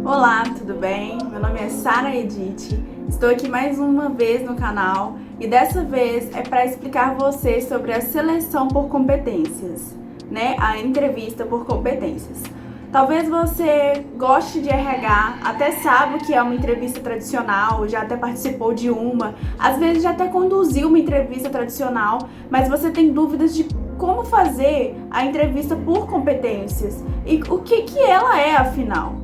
Olá, tudo bem? Meu nome é Sara Edith, estou aqui mais uma vez no canal e dessa vez é para explicar a você sobre a seleção por competências, né? A entrevista por competências. Talvez você goste de RH, até sabe o que é uma entrevista tradicional, já até participou de uma, às vezes já até conduziu uma entrevista tradicional, mas você tem dúvidas de como fazer a entrevista por competências e o que ela é afinal.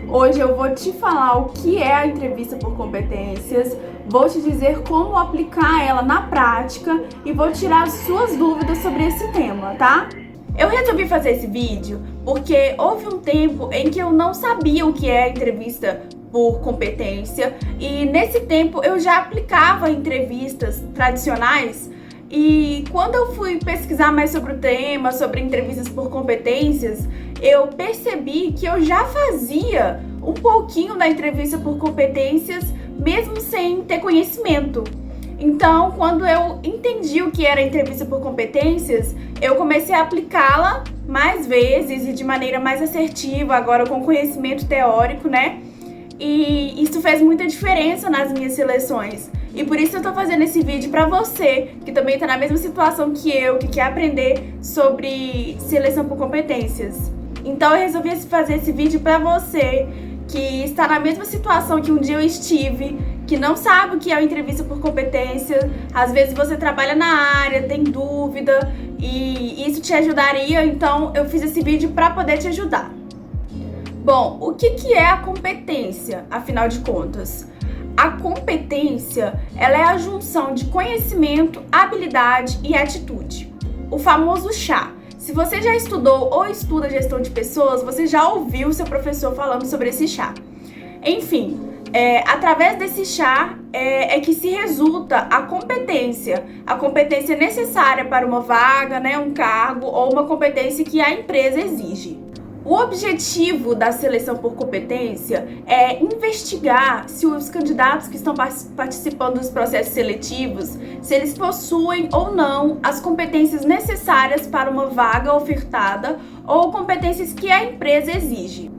Hoje eu vou te falar o que é a entrevista por competências, vou te dizer como aplicar ela na prática e vou tirar as suas dúvidas sobre esse tema, tá? Eu resolvi fazer esse vídeo porque houve um tempo em que eu não sabia o que é a entrevista por competência e nesse tempo eu já aplicava entrevistas tradicionais. E quando eu fui pesquisar mais sobre o tema, sobre entrevistas por competências, eu percebi que eu já fazia um pouquinho da entrevista por competências, mesmo sem ter conhecimento. Então, quando eu entendi o que era a entrevista por competências, eu comecei a aplicá-la mais vezes e de maneira mais assertiva, agora com conhecimento teórico, né? E isso fez muita diferença nas minhas seleções. E por isso eu tô fazendo esse vídeo pra você, que também tá na mesma situação que eu, que quer aprender sobre seleção por competências. Então eu resolvi fazer esse vídeo pra você, que está na mesma situação que um dia eu estive, que não sabe o que é uma entrevista por competência. Às vezes você trabalha na área, tem dúvida, e isso te ajudaria, então eu fiz esse vídeo pra poder te ajudar. Bom, o que é a competência, afinal de contas? A competência, ela é a junção de conhecimento, habilidade e atitude. O famoso chá. Se você já estudou ou estuda gestão de pessoas, você já ouviu seu professor falando sobre esse chá. Enfim, através desse chá é que se resulta a competência necessária para uma vaga, né, um cargo ou uma competência que a empresa exige. O objetivo da seleção por competência é investigar se os candidatos que estão participando dos processos seletivos, se eles possuem ou não as competências necessárias para uma vaga ofertada ou competências que a empresa exige.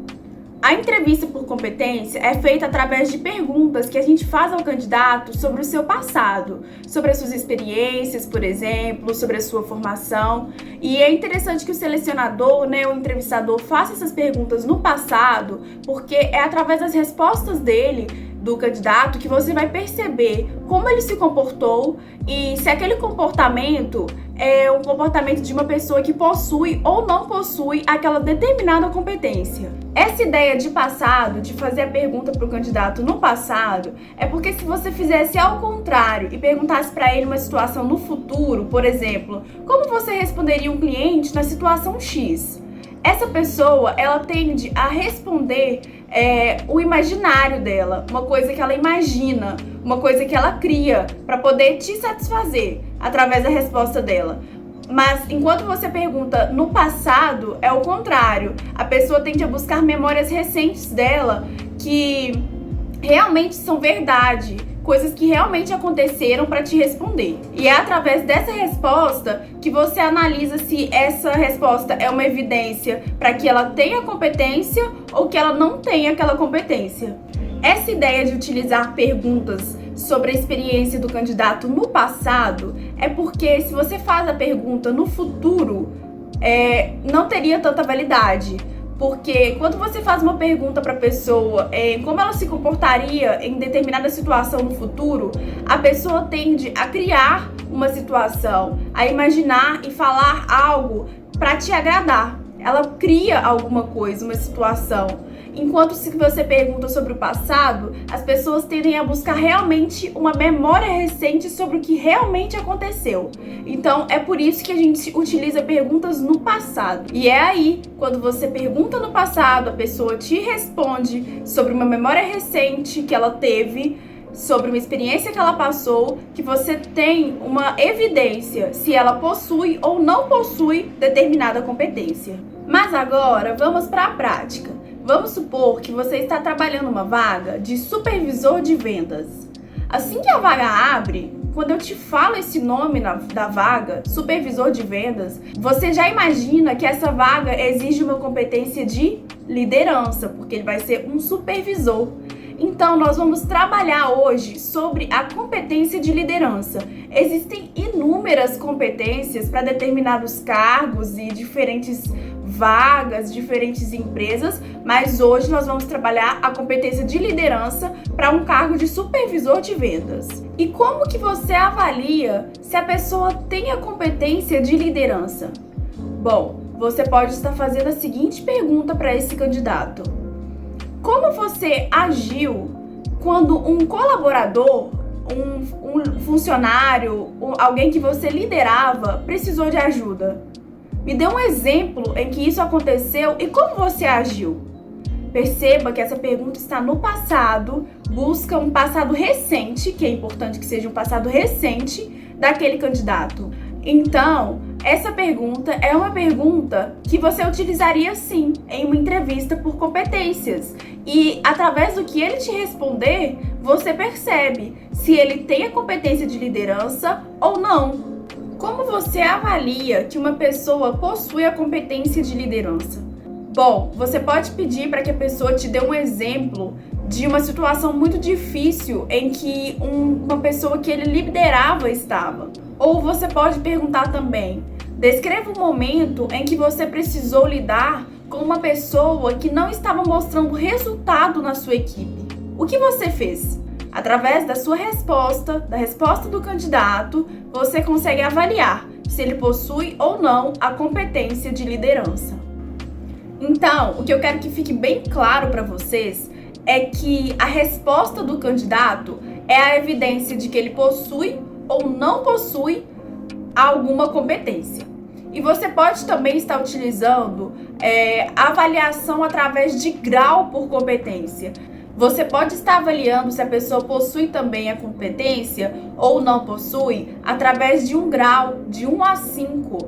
A entrevista por competência é feita através de perguntas que a gente faz ao candidato sobre o seu passado, sobre as suas experiências, por exemplo, sobre a sua formação. E é interessante que o selecionador, né, o entrevistador, faça essas perguntas no passado, porque é através das respostas dele, do candidato, que você vai perceber como ele se comportou e se aquele comportamento é um comportamento de uma pessoa que possui ou não possui aquela determinada competência. Essa ideia de passado, de fazer a pergunta para o candidato no passado, é porque se você fizesse ao contrário e perguntasse para ele uma situação no futuro, por exemplo, como você responderia um cliente na situação X? Essa pessoa, ela tende a responder o imaginário dela, uma coisa que ela imagina, uma coisa que ela cria para poder te satisfazer através da resposta dela. Mas enquanto você pergunta no passado, é o contrário. A pessoa tende a buscar memórias recentes dela que realmente são verdade, coisas que realmente aconteceram para te responder. E é através dessa resposta que você analisa se essa resposta é uma evidência para que ela tenha competência ou que ela não tenha aquela competência. Essa ideia de utilizar perguntas sobre a experiência do candidato no passado é porque se você faz a pergunta no futuro, não teria tanta validade. Porque quando você faz uma pergunta para a pessoa como ela se comportaria em determinada situação no futuro, a pessoa tende a criar uma situação, a imaginar e falar algo para te agradar. Ela cria alguma coisa, uma situação. Enquanto se você pergunta sobre o passado, as pessoas tendem a buscar realmente uma memória recente sobre o que realmente aconteceu. Então, é por isso que a gente utiliza perguntas no passado. E é aí, quando você pergunta no passado, a pessoa te responde sobre uma memória recente que ela teve, sobre uma experiência que ela passou, que você tem uma evidência se ela possui ou não possui determinada competência. Mas agora, vamos para a prática. Vamos supor que você está trabalhando uma vaga de supervisor de vendas. Assim que a vaga abre, quando eu te falo esse nome da vaga, supervisor de vendas, você já imagina que essa vaga exige uma competência de liderança, porque ele vai ser um supervisor. Então, nós vamos trabalhar hoje sobre a competência de liderança. Existem inúmeras competências para determinados cargos e diferentes vagas, diferentes empresas, mas hoje nós vamos trabalhar a competência de liderança para um cargo de supervisor de vendas. E como que você avalia se a pessoa tem a competência de liderança? Bom, você pode estar fazendo a seguinte pergunta para esse candidato: como você agiu quando um colaborador, um funcionário, alguém que você liderava precisou de ajuda? Me dê um exemplo em que isso aconteceu e como você agiu. Perceba que essa pergunta está no passado, busca um passado recente, que é importante que seja um passado recente daquele candidato. Então, essa pergunta é uma pergunta que você utilizaria sim em uma entrevista por competências. E através do que ele te responder, você percebe se ele tem a competência de liderança ou não. Como você avalia que uma pessoa possui a competência de liderança? Bom, você pode pedir para que a pessoa te dê um exemplo de uma situação muito difícil em que uma pessoa que ele liderava estava. Ou você pode perguntar também: descreva um momento em que você precisou lidar com uma pessoa que não estava mostrando resultado na sua equipe. O que você fez? Através da sua resposta, da resposta do candidato, você consegue avaliar se ele possui ou não a competência de liderança. Então, o que eu quero que fique bem claro para vocês é que a resposta do candidato é a evidência de que ele possui ou não possui alguma competência. E você pode também estar utilizando avaliação através de grau por competência. Você pode estar avaliando se a pessoa possui também a competência ou não possui através de um grau, de 1 a 5.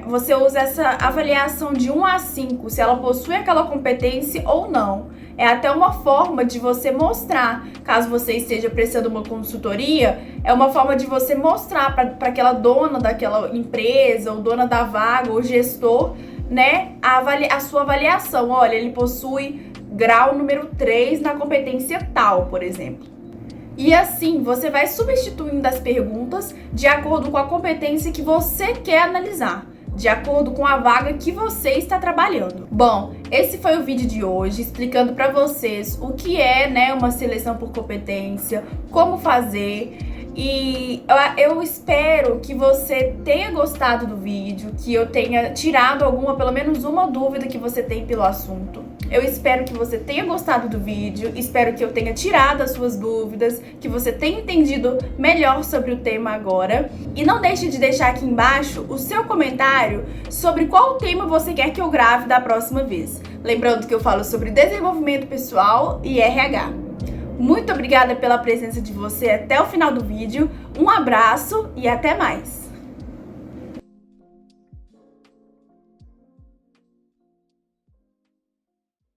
Você usa essa avaliação de 1 a 5, se ela possui aquela competência ou não. É até uma forma de você mostrar, caso você esteja prestando uma consultoria, é uma forma de você mostrar para aquela dona daquela empresa, ou dona da vaga, ou gestor, né, a sua avaliação. Olha, ele possui grau número 3 na competência tal, por exemplo. E assim, você vai substituindo as perguntas de acordo com a competência que você quer analisar, de acordo com a vaga que você está trabalhando. Bom, esse foi o vídeo de hoje, explicando para vocês o que é, né, uma seleção por competência, como fazer. E eu espero que você tenha gostado do vídeo, que eu tenha tirado pelo menos uma dúvida que você tem pelo assunto. Eu espero que você tenha gostado do vídeo, espero que eu tenha tirado as suas dúvidas, que você tenha entendido melhor sobre o tema agora. E não deixe de deixar aqui embaixo o seu comentário sobre qual tema você quer que eu grave da próxima vez. Lembrando que eu falo sobre desenvolvimento pessoal e RH. Muito obrigada pela presença de você até o final do vídeo, um abraço e até mais!